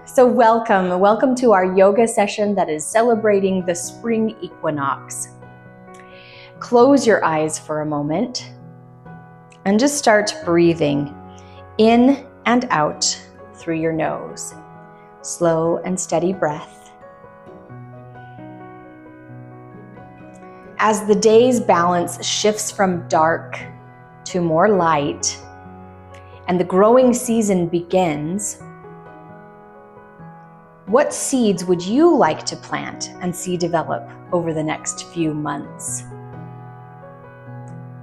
So welcome to our yoga session that is celebrating the spring equinox. Close your eyes for a moment and just start breathing in and out through your nose. Slow and steady breath. As the day's balance shifts from dark to more light and the growing season begins, what seeds would you like to plant and see develop over the next few months?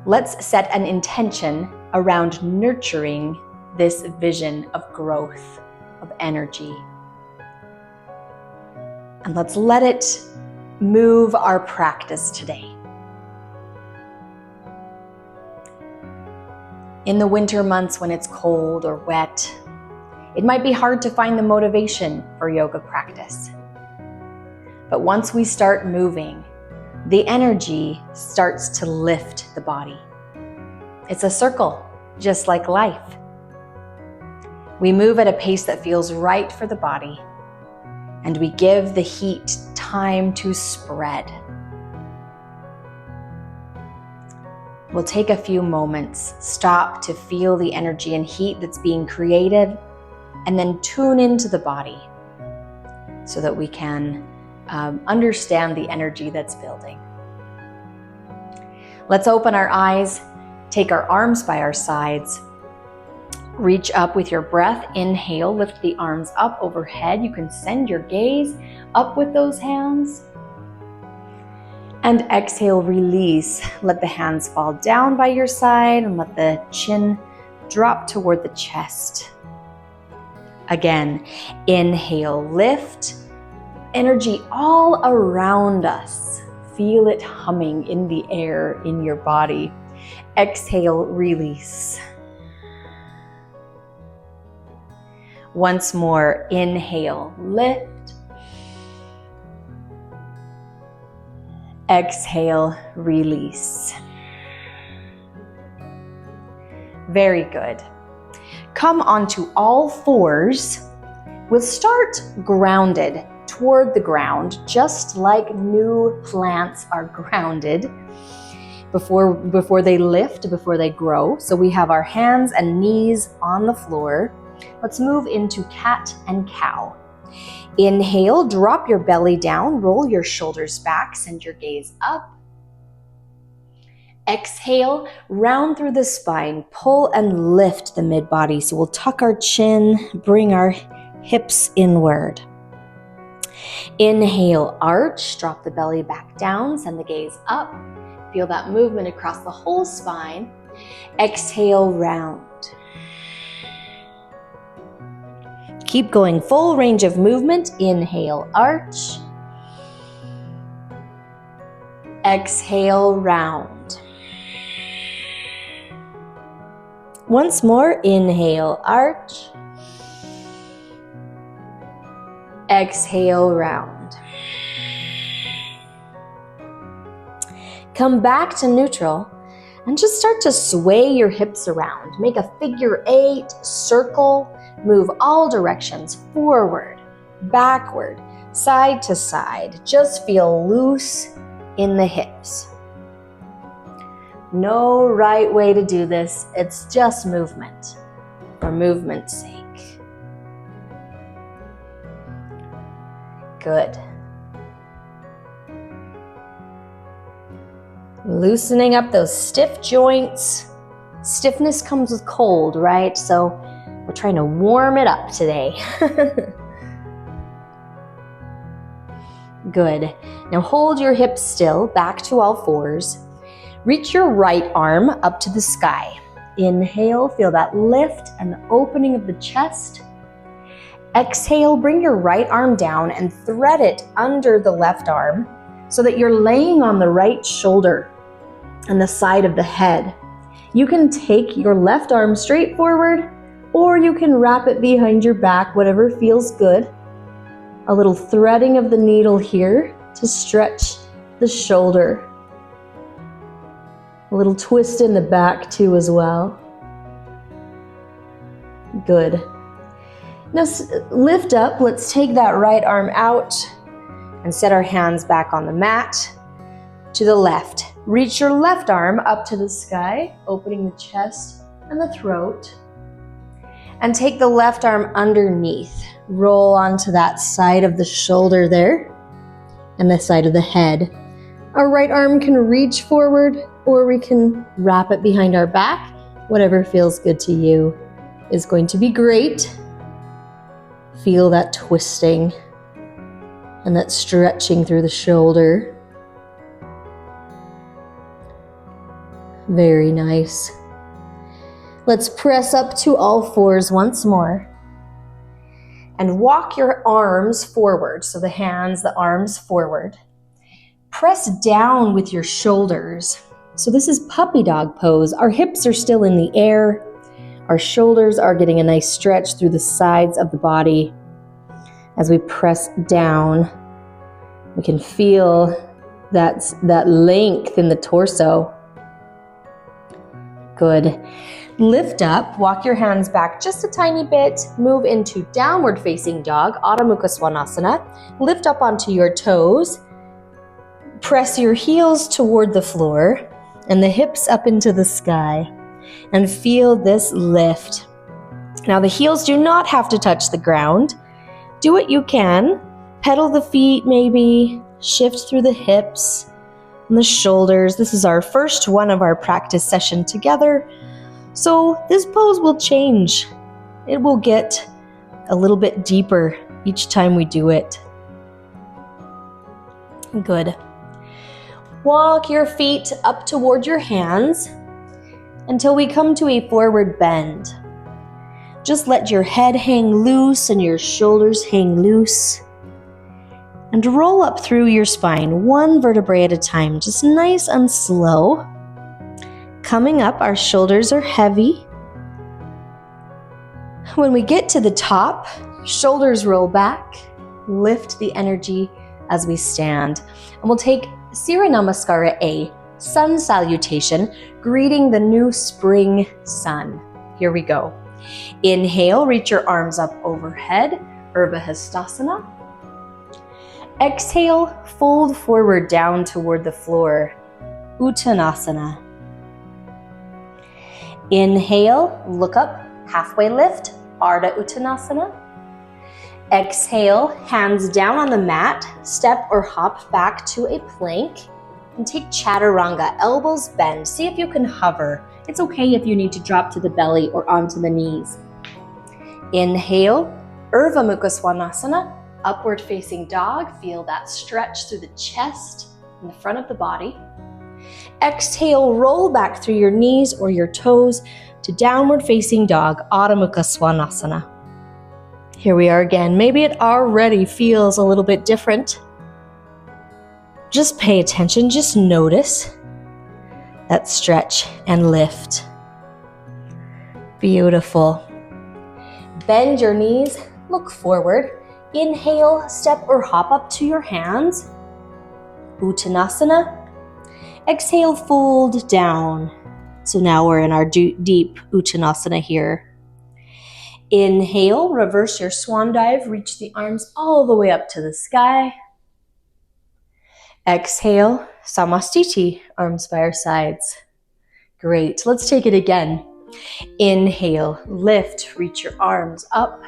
Let's set an intention around nurturing this vision of growth, of energy. And let's let it move our practice today. In the winter months when it's cold or wet, it might be hard to find the motivation for yoga practice. But once we start moving, the energy starts to lift the body. It's a circle, just like life. We move at a pace that feels right for the body, and we give the heat time to spread. We'll take a few moments, stop to feel the energy and heat that's being created, and then tune into the body so that we can understand the energy that's building. Let's open our eyes, take our arms by our sides, reach up with your breath, inhale, lift the arms up overhead. You can send your gaze up with those hands. And exhale, release. Let the hands fall down by your side and let the chin drop toward the chest. Again, inhale, lift, energy all around us. Feel it humming in the air in your body. Exhale, release. Once more, inhale, lift. Exhale, release. Very good. Come onto all fours. We'll start grounded toward the ground, just like new plants are grounded before they lift, before they grow. So we have our hands and knees on the floor. Let's move into cat and cow. Inhale, drop your belly down, roll your shoulders back, send your gaze up. Exhale, round through the spine, pull and lift the mid-body. So we'll tuck our chin, bring our hips inward. Inhale, arch, drop the belly back down, send the gaze up. Feel that movement across the whole spine. Exhale, round. Keep going, full range of movement. Inhale, arch. Exhale, round. Once more, inhale, arch. Exhale, round. Come back to neutral and just start to sway your hips around. Make a figure 8, circle, move all directions, forward, backward, side to side. Just feel loose in the hips. No right way to do this. It's just movement for movement's sake. Good. Loosening up those stiff joints. Stiffness comes with cold, right? So we're trying to warm it up today. Good. Now hold your hips still, back to all fours. Reach your right arm up to the sky. Inhale, feel that lift and the opening of the chest. Exhale, bring your right arm down and thread it under the left arm so that you're laying on the right shoulder and the side of the head. You can take your left arm straight forward, or you can wrap it behind your back, whatever feels good. A little threading of the needle here to stretch the shoulder. A little twist in the back too as well. Good. Now lift up. Let's take that right arm out and set our hands back on the mat. To the left. Reach your left arm up to the sky, opening the chest and the throat. And take the left arm underneath. Roll onto that side of the shoulder there and the side of the head. Our right arm can reach forward or we can wrap it behind our back. Whatever feels good to you is going to be great. Feel that twisting and that stretching through the shoulder. Very nice. Let's press up to all fours once more. And walk your arms forward. So the hands, the arms forward. Press down with your shoulders. So this is puppy dog pose. Our hips are still in the air. Our shoulders are getting a nice stretch through the sides of the body. As we press down, we can feel that length in the torso. Good. Lift up, walk your hands back just a tiny bit, move into downward facing dog, Adho Mukha Svanasana. Lift up onto your toes, press your heels toward the floor and the hips up into the sky and feel this lift. Now the heels do not have to touch the ground. Do what you can, pedal the feet maybe, shift through the hips, and the shoulders. This is our first one of our practice session together. So this pose will change. It will get a little bit deeper each time we do it. Good. Walk your feet up toward your hands until we come to a forward bend. Just let your head hang loose and your shoulders hang loose. And roll up through your spine, one vertebrae at a time, just nice and slow. Coming up, our shoulders are heavy. When we get to the top, shoulders roll back, lift the energy as we stand. And we'll take Surya Namaskara A, sun salutation, greeting the new spring sun. Here we go. Inhale, reach your arms up overhead, Urdhva Hastasana. Exhale, fold forward down toward the floor, Uttanasana. Inhale, look up, halfway lift, Ardha Uttanasana. Exhale, hands down on the mat, step or hop back to a plank, and take Chaturanga, elbows bend. See if you can hover. It's okay if you need to drop to the belly or onto the knees. Inhale, Urdhva Mukha Svanasana. Upward facing dog, feel that stretch through the chest and the front of the body. Exhale, roll back through your knees or your toes to downward facing dog, Adho Mukha Svanasana. Here we are again. Maybe it already feels a little bit different. Just pay attention, just notice that stretch and lift. Beautiful. Bend your knees, look forward. Inhale, step or hop up to your hands, Uttanasana. Exhale, fold down. So now we're in our deep Uttanasana here. Inhale, reverse your swan dive, reach the arms all the way up to the sky. Exhale, Samastiti, arms by our sides. Great, let's take it again. Inhale, lift, reach your arms up.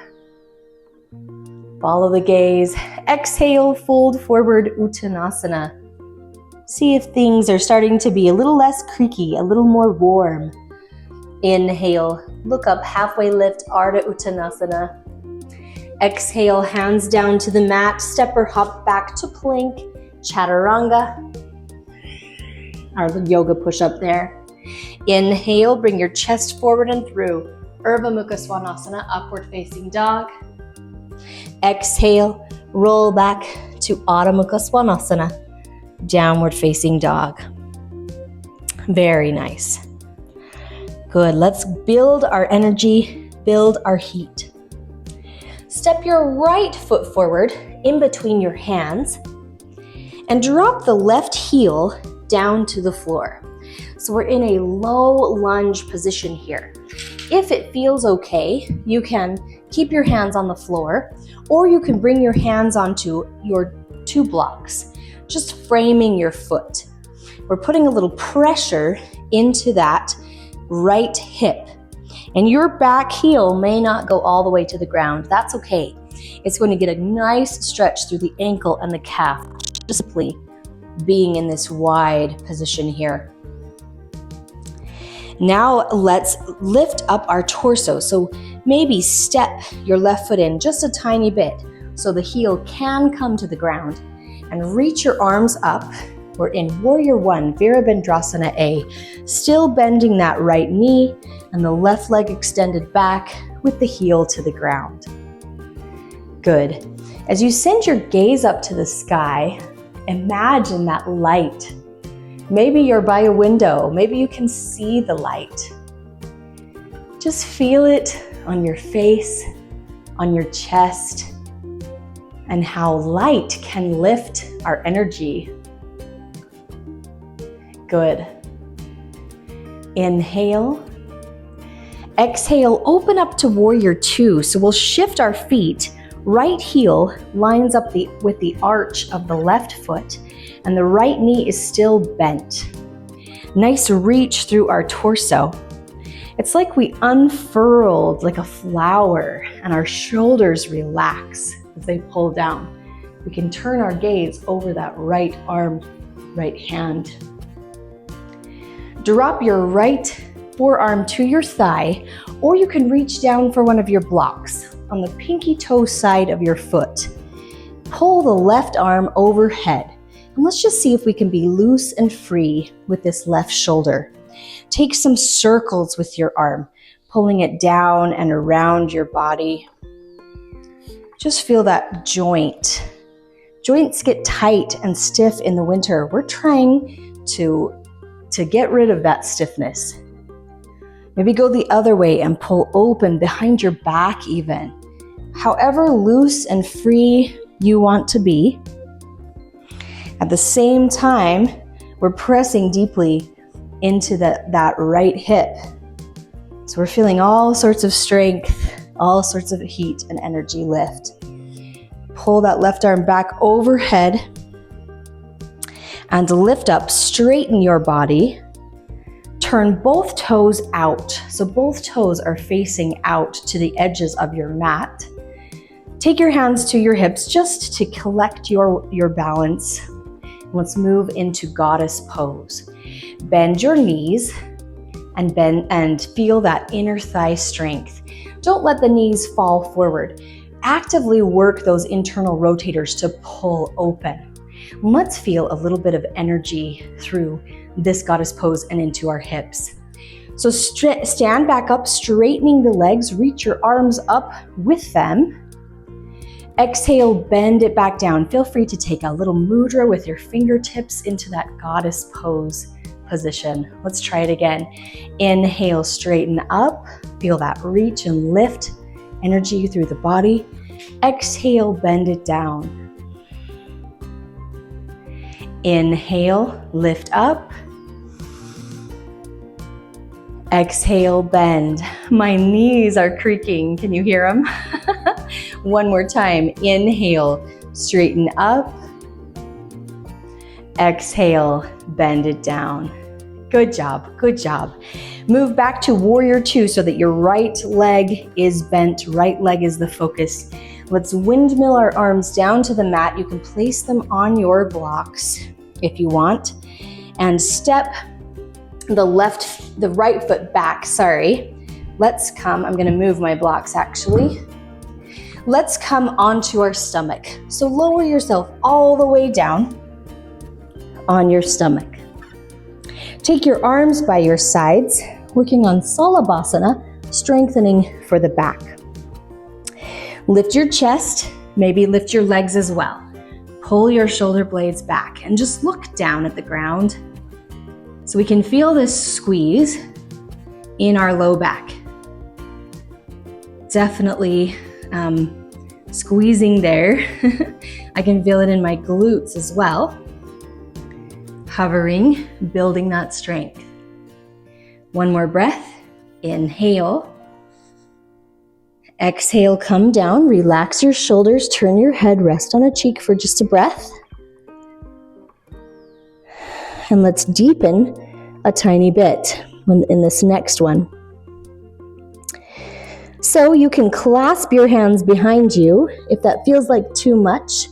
Follow the gaze. Exhale, fold forward, Uttanasana. See if things are starting to be a little less creaky, a little more warm. Inhale, look up, halfway lift, Ardha Uttanasana. Exhale, hands down to the mat, step or hop back to plank, Chaturanga. Our yoga push-up there. Inhale, bring your chest forward and through, Urdhva Mukha Svanasana, upward facing dog. Exhale, roll back to Adho Mukha Svanasana, downward facing dog. Very nice. Good, let's build our energy, build our heat. Step your right foot forward in between your hands and drop the left heel down to the floor. So we're in a low lunge position here. If it feels okay, you can keep your hands on the floor, or you can bring your hands onto your 2 blocks, just framing your foot. We're putting a little pressure into that right hip. And your back heel may not go all the way to the ground. That's okay. It's going to get a nice stretch through the ankle and the calf, just simply being in this wide position here. Now let's lift up our torso. So maybe step your left foot in just a tiny bit so the heel can come to the ground, and reach your arms up. We're in Warrior One, Virabhadrasana A, still bending that right knee and the left leg extended back with the heel to the ground. Good. As you send your gaze up to the sky, imagine that light. Maybe you're by a window, maybe you can see the light. Just feel it on your face, on your chest, and how light can lift our energy. Good. Inhale. Exhale, open up to Warrior Two. So we'll shift our feet. Right heel lines up with the arch of the left foot, and the right knee is still bent. Nice reach through our torso. It's like we unfurled like a flower, and our shoulders relax as they pull down. We can turn our gaze over that right arm, right hand. Drop your right forearm to your thigh, or you can reach down for one of your blocks on the pinky toe side of your foot. Pull the left arm overhead, and let's just see if we can be loose and free with this left shoulder. Take some circles with your arm, pulling it down and around your body. Just feel that joint. Joints get tight and stiff in the winter. We're trying to get rid of that stiffness. Maybe go the other way and pull open behind your back even. However loose and free you want to be. At the same time, we're pressing deeply into that right hip. So we're feeling all sorts of strength, all sorts of heat and energy lift. Pull that left arm back overhead and lift up, straighten your body. Turn both toes out. So both toes are facing out to the edges of your mat. Take your hands to your hips just to collect your balance. Let's move into goddess pose. Bend your knees and feel that inner thigh strength. Don't let the knees fall forward. Actively work those internal rotators to pull open. Let's feel a little bit of energy through this goddess pose and into our hips. So stand back up, straightening the legs, reach your arms up with them. Exhale, bend it back down. Feel free to take a little mudra with your fingertips into that goddess pose position. Let's try it again. Inhale, straighten up. Feel that reach and lift energy through the body. Exhale, bend it down. Inhale, lift up. Exhale, bend. My knees are creaking. Can you hear them? One more time. Inhale, straighten up. Exhale, bend it down. Good job, good job. Move back to Warrior Two so that your right leg is bent, right leg is the focus. Let's windmill our arms down to the mat. You can place them on your blocks if you want. And step the right foot back, Let's come, I'm gonna move my blocks actually. Let's come onto our stomach. So lower yourself all the way down on your stomach. Take your arms by your sides, working on Salabhasana, strengthening for the back. Lift your chest, maybe lift your legs as well. Pull your shoulder blades back and just look down at the ground. So we can feel this squeeze in our low back. Definitely squeezing there. I can feel it in my glutes as well. Hovering, building that strength. One more breath. Inhale. Exhale, come down, relax your shoulders, turn your head, rest on a cheek for just a breath. And let's deepen a tiny bit in this next one. So you can clasp your hands behind you. If that feels like too much,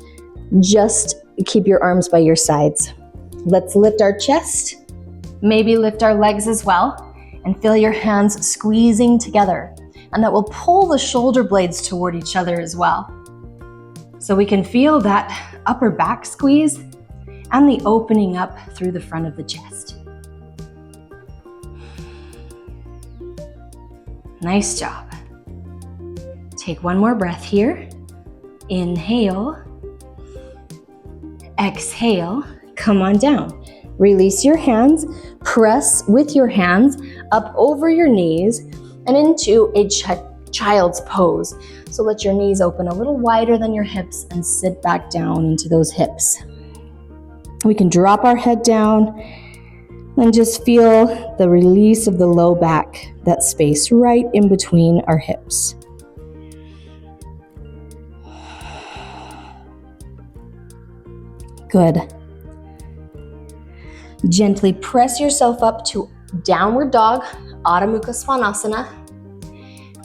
just keep your arms by your sides. Let's lift our chest, maybe lift our legs as well, and feel your hands squeezing together. And that will pull the shoulder blades toward each other as well. So we can feel that upper back squeeze and the opening up through the front of the chest. Nice job. Take one more breath here. Inhale. Exhale. Come on down. Release your hands. Press with your hands up over your knees and into a child's pose. So let your knees open a little wider than your hips and sit back down into those hips. We can drop our head down and just feel the release of the low back, that space right in between our hips. Good. Gently press yourself up to downward dog, Adho Mukha Svanasana.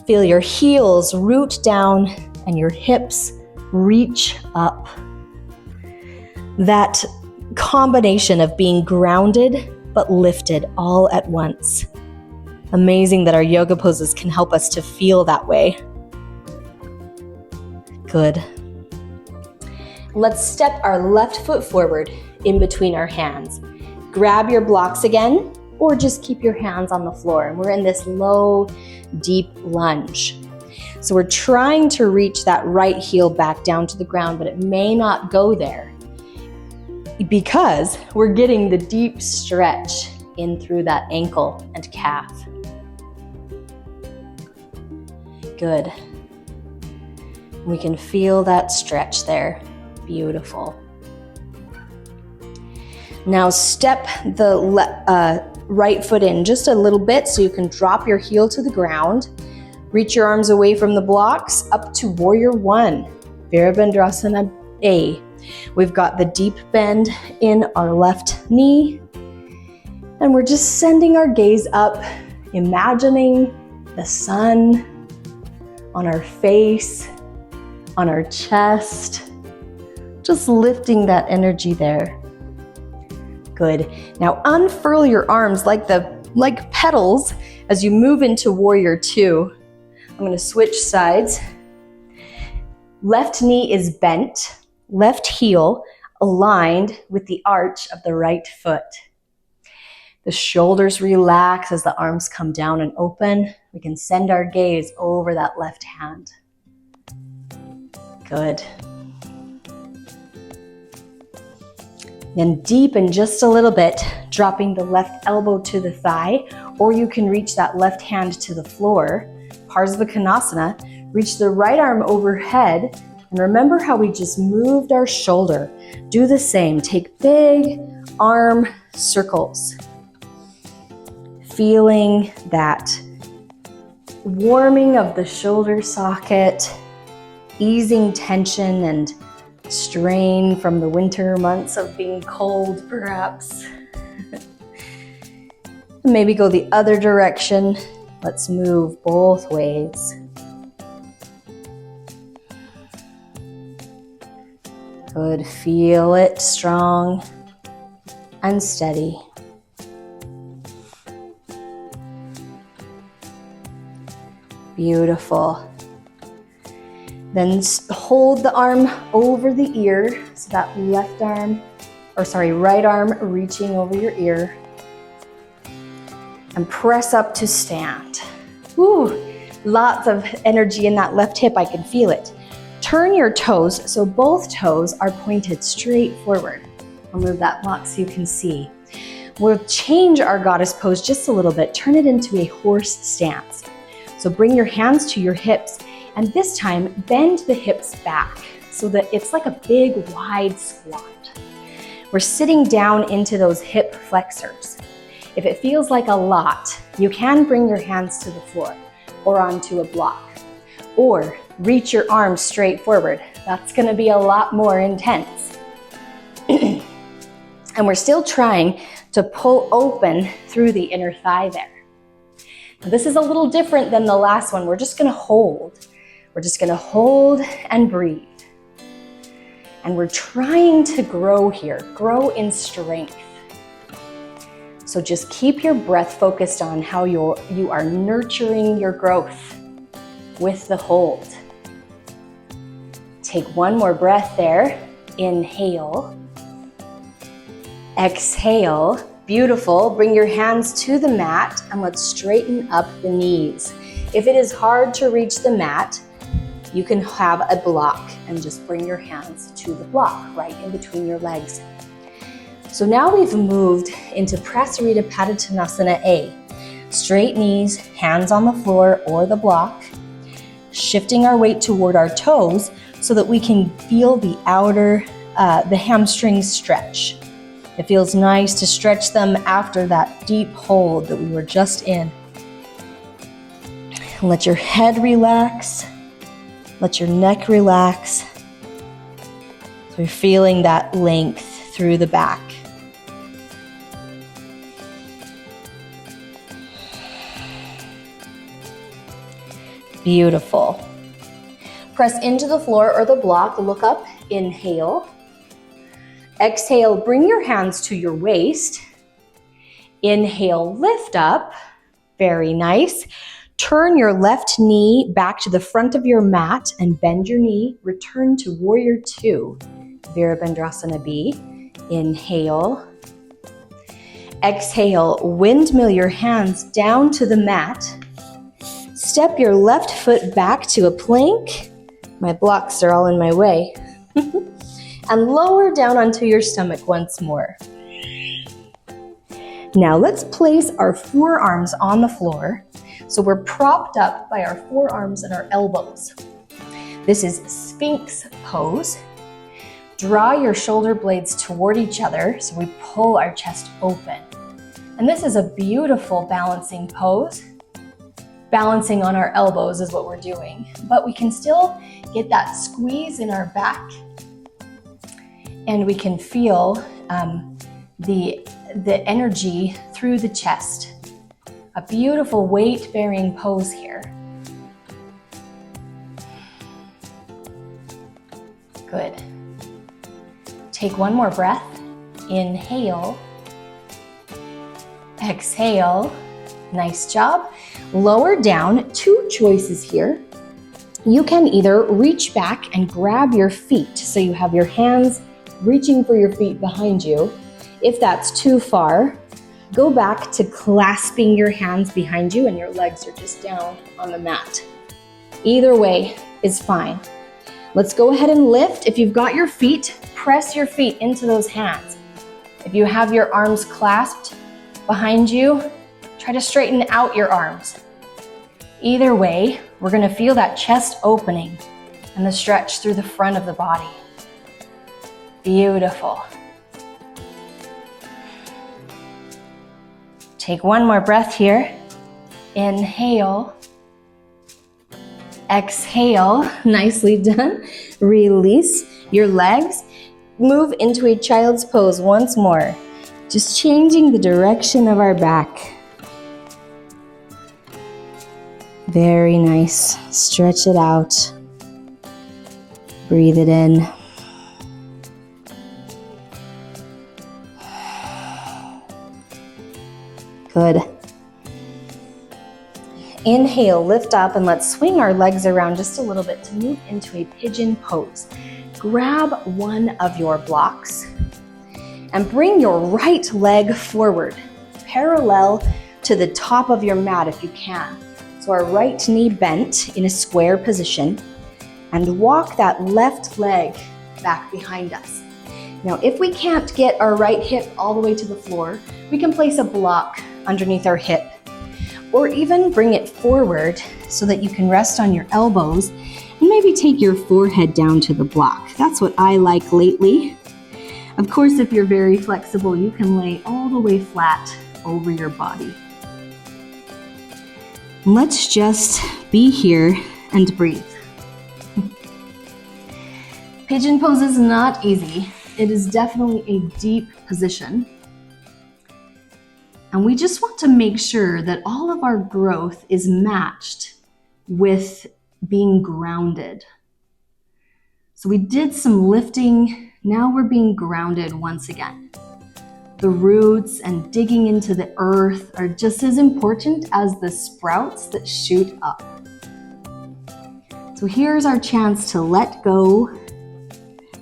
Feel your heels root down and your hips reach up. That combination of being grounded but lifted all at once. Amazing that our yoga poses can help us to feel that way. Good. Let's step our left foot forward in between our hands. Grab your blocks again, or just keep your hands on the floor. And we're in this low, deep lunge. So we're trying to reach that right heel back down to the ground, but it may not go there because we're getting the deep stretch in through that ankle and calf. Good. We can feel that stretch there. Beautiful. Now step the right foot in just a little bit so you can drop your heel to the ground. Reach your arms away from the blocks up to Warrior One, Virabhadrasana A. We've got the deep bend in our left knee, and we're just sending our gaze up, imagining the sun on our face, on our chest, just lifting that energy there. Good. Now unfurl your arms like petals as you move into Warrior Two. I'm going to switch sides. Left knee is bent, left heel aligned with the arch of the right foot. The shoulders relax as the arms come down and open. We can send our gaze over that left hand. Good. Then deepen just a little bit, dropping the left elbow to the thigh, or you can reach that left hand to the floor. Parsvakonasana, reach the right arm overhead, and remember how we just moved our shoulder. Do the same, take big arm circles. Feeling that warming of the shoulder socket, easing tension and strain from the winter months of being cold, perhaps. Maybe go the other direction. Let's move both ways. Good, feel it strong and steady. Beautiful. Then hold the arm over the ear, so that right arm reaching over your ear. And press up to stand. Woo, lots of energy in that left hip, I can feel it. Turn your toes, so both toes are pointed straight forward. I'll move that block so you can see. We'll change our goddess pose just a little bit, turn it into a horse stance. So bring your hands to your hips, and this time bend the hips back so that it's like a big wide squat. We're sitting down into those hip flexors. If it feels like a lot, You can bring your hands to the floor or onto a block, or reach your arms straight forward. That's gonna be a lot more intense. And we're still trying to pull open through the inner thigh there. Now, this is a little different than the last one. We're just gonna hold. We're just gonna hold and breathe. And we're trying to grow here, grow in strength. So just keep your breath focused on how you are nurturing your growth with the hold. Take one more breath there. Inhale. Exhale. Beautiful. Bring your hands to the mat and let's straighten up the knees. If it is hard to reach the mat, you can have a block and just bring your hands to the block right in between your legs. So now we've moved into Prasarita Padottanasana A. Straight knees, hands on the floor or the block, shifting our weight toward our toes so that we can feel the the hamstrings stretch. It feels nice to stretch them after that deep hold that we were just in. Let your head relax. Let your neck relax. So you're feeling that length through the back. Beautiful. Press into the floor or the block, look up, inhale. Exhale, bring your hands to your waist. Inhale, lift up, very nice. Turn your left knee back to the front of your mat and bend your knee. Return to Warrior Two, Virabhadrasana B. Inhale. Exhale, windmill your hands down to the mat. Step your left foot back to a plank. My blocks are all in my way. And lower down onto your stomach once more. Now let's place our forearms on the floor so we're propped up by our forearms and our elbows. This is Sphinx pose. Draw your shoulder blades toward each other so we pull our chest open. And this is a beautiful balancing pose. Balancing on our elbows is what we're doing, but we can still get that squeeze in our back and we can feel the energy through the chest. A beautiful weight-bearing pose here. Good. Take one more breath. Inhale. Exhale. Nice job. Lower down, two choices here. You can either reach back and grab your feet so you have your hands reaching for your feet behind you. If that's too far, go back to clasping your hands behind you and your legs are just down on the mat. Either way is fine. Let's go ahead and lift. If you've got your feet, press your feet into those hands. If you have your arms clasped behind you, try to straighten out your arms. Either way, we're gonna feel that chest opening and the stretch through the front of the body. Beautiful. Take one more breath here. Inhale. Exhale. Nicely done. Release your legs. Move into a child's pose once more. Just changing the direction of our back. Very nice. Stretch it out. Breathe it in. Good. Inhale, lift up, and let's swing our legs around just a little bit to move into a pigeon pose. Grab one of your blocks and bring your right leg forward, parallel to the top of your mat if you can. So our right knee bent in a square position, and walk that left leg back behind us. Now, if we can't get our right hip all the way to the floor, we can place a block underneath our hip, or even bring it forward so that you can rest on your elbows and maybe take your forehead down to the block. That's what I like lately. Of course, if you're very flexible, you can lay all the way flat over your body. Let's just be here and breathe. Pigeon pose is not easy. It is definitely a deep position. And we just want to make sure that all of our growth is matched with being grounded. So we did some lifting. Now we're being grounded once again. The roots and digging into the earth are just as important as the sprouts that shoot up. So here's our chance to let go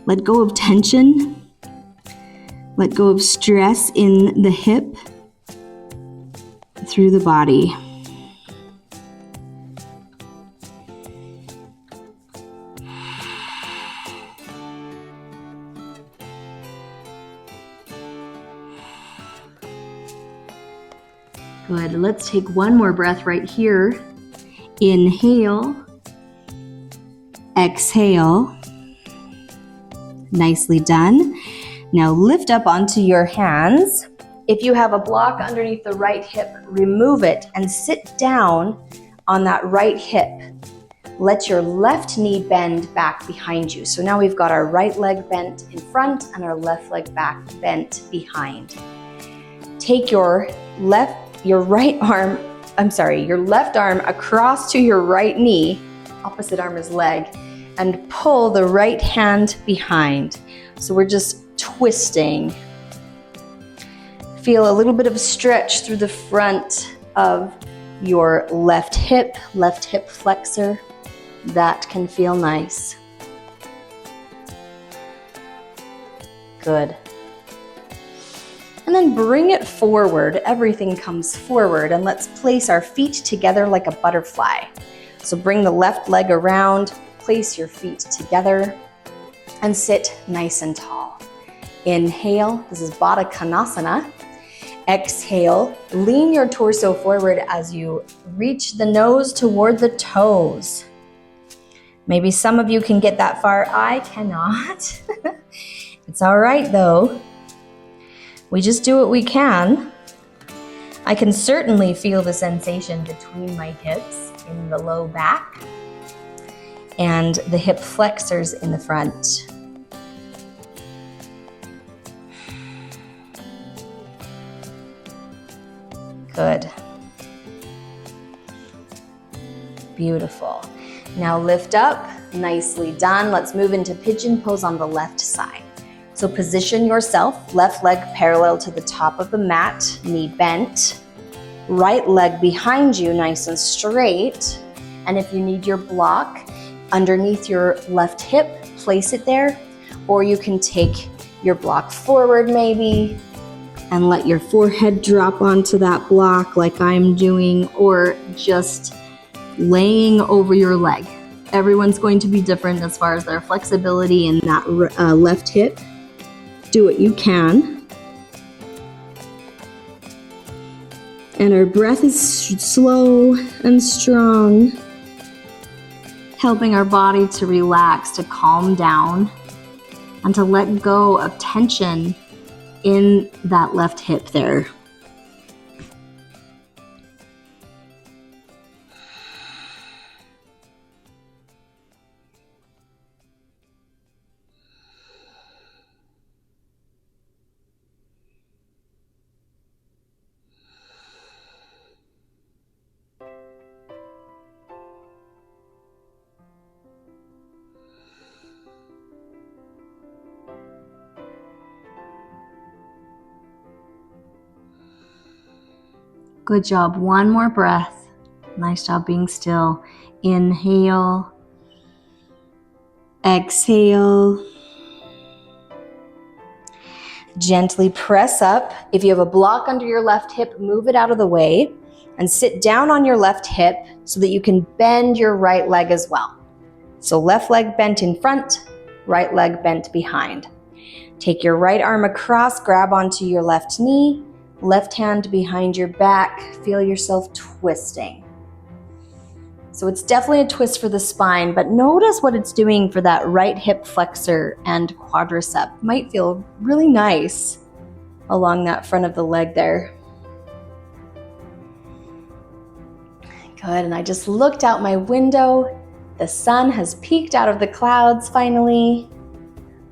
of tension, let go of stress in the hip, through the body. Good. Let's take one more breath right here. Inhale. Exhale. Nicely done. Now lift up onto your hands. If you have a block underneath the right hip, remove it and sit down on that right hip. Let your left knee bend back behind you. So now we've got our right leg bent in front and our left leg back bent behind. Take your left arm across to your right knee, opposite arm is leg, and pull the right hand behind. So we're just twisting. Feel a little bit of stretch through the front of your left hip flexor. That can feel nice. Good. And then bring it forward. Everything comes forward, and let's place our feet together like a butterfly. So bring the left leg around, place your feet together, and sit nice and tall. Inhale, this is Baddha Konasana. Exhale, lean your torso forward as you reach the nose toward the toes. Maybe some of you can get that far. I cannot. It's all right though. We just do what we can. I can certainly feel the sensation between my hips in the low back and the hip flexors in the front. Good. Beautiful. Now lift up, nicely done. Let's move into pigeon pose on the left side. So position yourself, left leg parallel to the top of the mat, knee bent, right leg behind you, nice and straight. And if you need your block underneath your left hip, place it there, or you can take your block forward maybe, and let your forehead drop onto that block like I'm doing, or just laying over your leg. Everyone's going to be different as far as their flexibility in that left hip. Do what you can. And our breath is slow and strong, helping our body to relax, to calm down, and to let go of tension in that left hip there. Good job. One more breath. Nice job being still. Inhale. Exhale. Gently press up. If you have a block under your left hip, move it out of the way and sit down on your left hip so that you can bend your right leg as well. So left leg bent in front, right leg bent behind. Take your right arm across, grab onto your left knee, left hand behind your back, feel yourself twisting. So it's definitely a twist for the spine, but notice what it's doing for that right hip flexor and quadricep. Might feel really nice along that front of the leg there. Good, and I just looked out my window. The sun has peeked out of the clouds finally.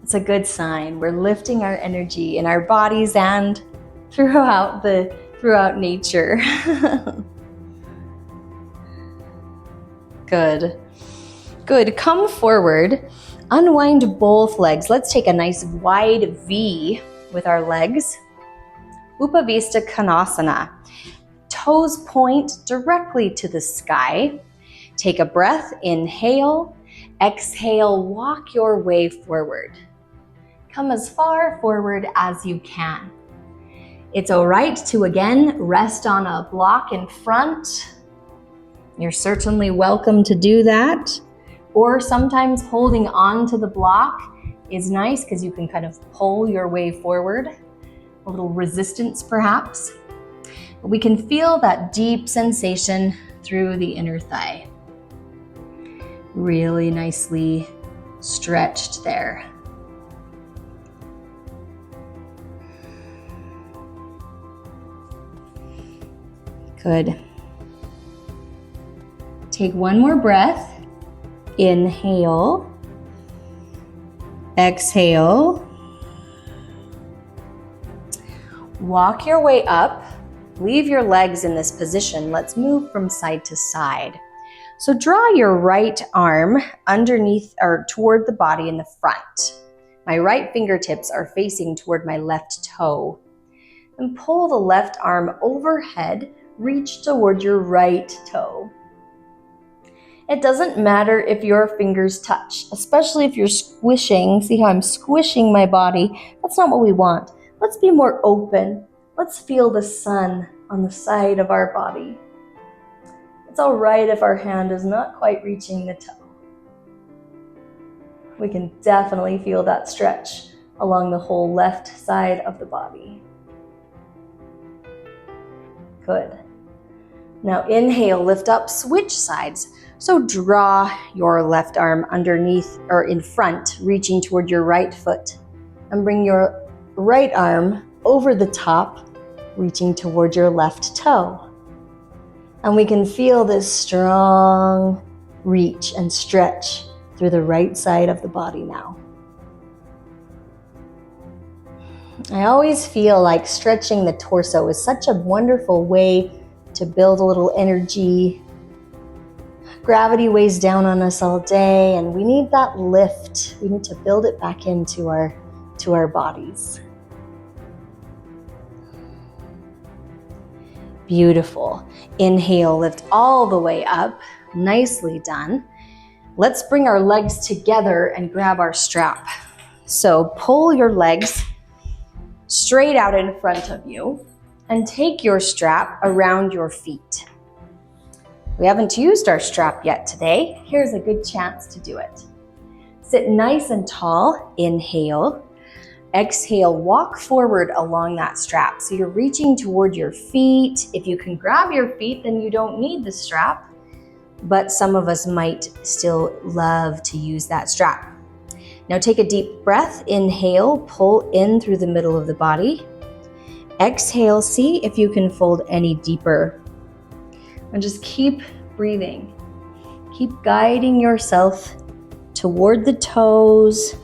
It's a good sign. We're lifting our energy in our bodies and throughout nature. Good. Good. Come forward. Unwind both legs. Let's take a nice wide V with our legs. Upavista Konasana. Toes point directly to the sky. Take a breath. Inhale. Exhale. Walk your way forward. Come as far forward as you can. It's all right to, again, rest on a block in front. You're certainly welcome to do that. Or sometimes holding on to the block is nice because you can kind of pull your way forward. A little resistance perhaps. But we can feel that deep sensation through the inner thigh. Really nicely stretched there. Good. Take one more breath. Inhale. Exhale. Walk your way up. Leave your legs in this position. Let's move from side to side. So draw your right arm underneath or toward the body in the front. My right fingertips are facing toward my left toe. And pull the left arm overhead. Reach toward your right toe. It doesn't matter if your fingers touch, especially if you're squishing. See how I'm squishing my body? That's not what we want. Let's be more open. Let's feel the sun on the side of our body. It's all right if our hand is not quite reaching the toe. We can definitely feel that stretch along the whole left side of the body. Good. Now inhale, lift up, switch sides. So draw your left arm underneath or in front, reaching toward your right foot. And bring your right arm over the top, reaching toward your left toe. And we can feel this strong reach and stretch through the right side of the body now. I always feel like stretching the torso is such a wonderful way to build a little energy. Gravity weighs down on us all day, and we need that lift. We need to build it back into our bodies. Beautiful. Inhale, lift all the way up. Nicely done. Let's bring our legs together and grab our strap. So pull your legs straight out in front of you and take your strap around your feet. We haven't used our strap yet today. Here's a good chance to do it. Sit nice and tall. Inhale. Exhale, walk forward along that strap. So you're reaching toward your feet. If you can grab your feet, then you don't need the strap. But some of us might still love to use that strap. Now take a deep breath. Inhale, pull in through the middle of the body. Exhale, see if you can fold any deeper. And just keep breathing. Keep guiding yourself toward the toes,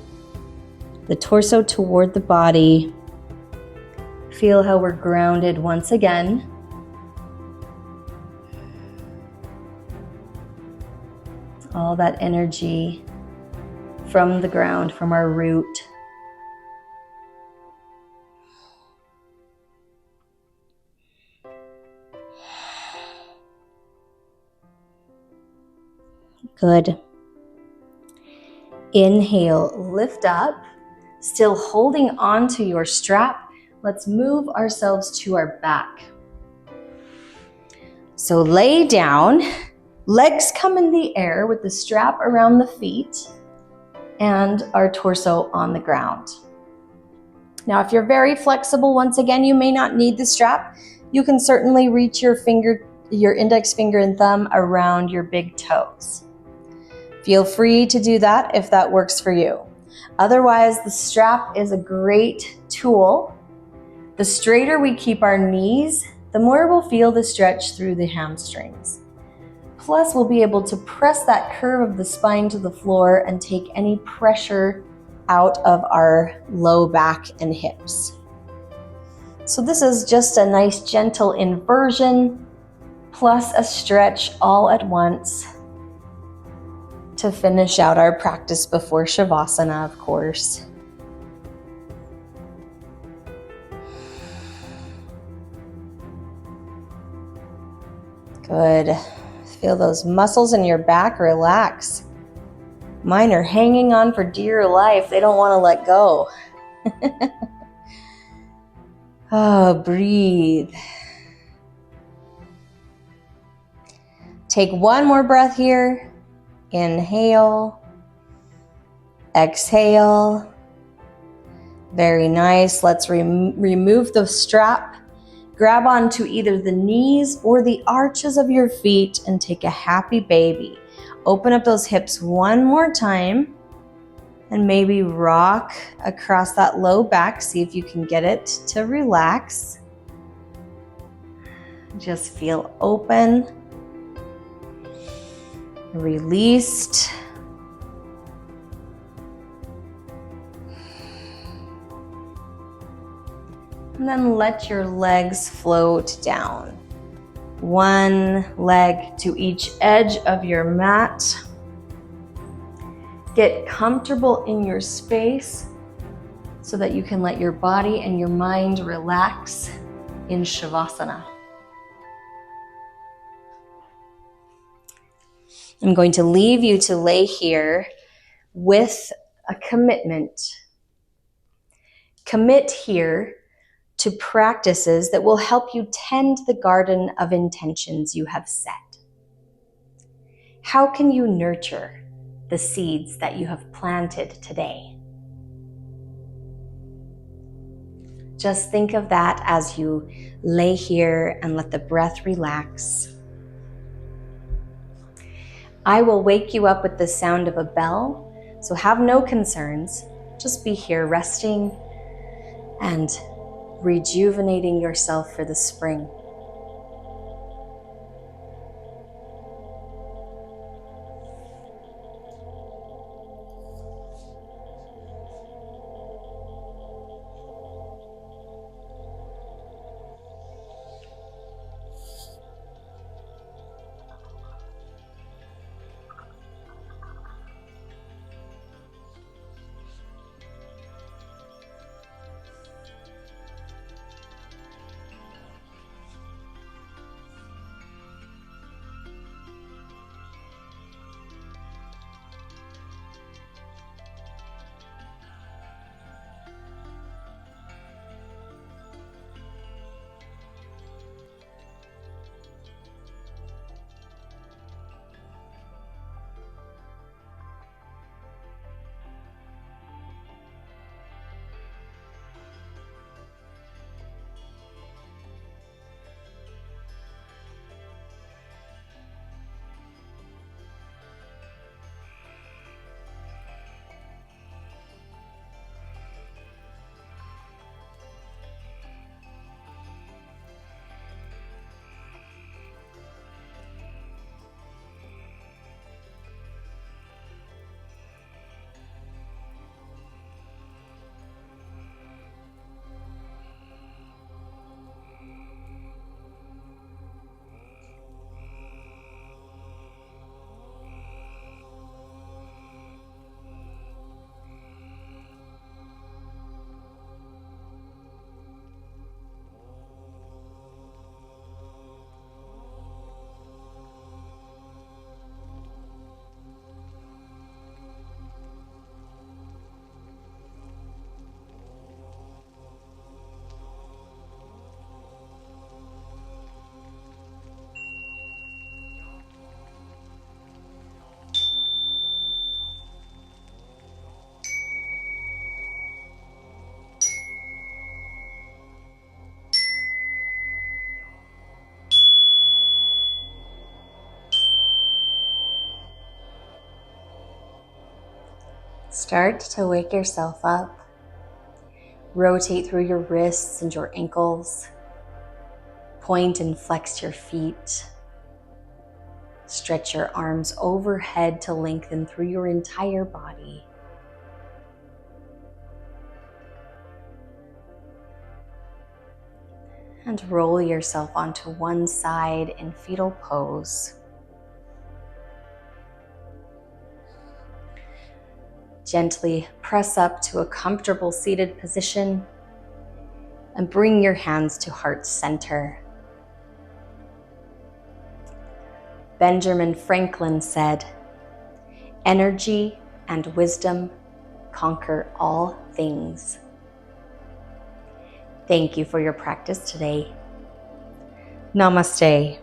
the torso toward the body. Feel how we're grounded once again. All that energy from the ground, from our root. Good. Inhale, lift up, still holding on to your strap. Let's move ourselves to our back. So lay down, legs come in the air with the strap around the feet and our torso on the ground. Now, if you're very flexible, once again, you may not need the strap. You can certainly reach your index finger and thumb around your big toes. Feel free to do that if that works for you. Otherwise, the strap is a great tool. The straighter we keep our knees, the more we'll feel the stretch through the hamstrings. Plus, we'll be able to press that curve of the spine to the floor and take any pressure out of our low back and hips. So this is just a nice gentle inversion plus a stretch all at once to finish out our practice before Shavasana, of course. Good. Feel those muscles in your back relax. Mine are hanging on for dear life. They don't want to let go. Oh, breathe. Take one more breath here. Inhale. Exhale. Very nice. Let's remove the strap. Grab onto either the knees or the arches of your feet and take a happy baby. Open up those hips one more time and maybe rock across that low back. See if you can get it to relax. Just feel open, released. And then let your legs float down. One leg to each edge of your mat. Get comfortable in your space so that you can let your body and your mind relax in Shavasana. I'm going to leave you to lay here with a commitment. Commit here to practices that will help you tend the garden of intentions you have set. How can you nurture the seeds that you have planted today? Just think of that as you lay here and let the breath relax. I will wake you up with the sound of a bell, so have no concerns. Just be here resting and rejuvenating yourself for the spring. Start to wake yourself up. Rotate through your wrists and your ankles. Point and flex your feet. Stretch your arms overhead to lengthen through your entire body. And roll yourself onto one side in fetal pose. Gently press up to a comfortable seated position and bring your hands to heart center. Benjamin Franklin said, "Energy and wisdom conquer all things." Thank you for your practice today. Namaste.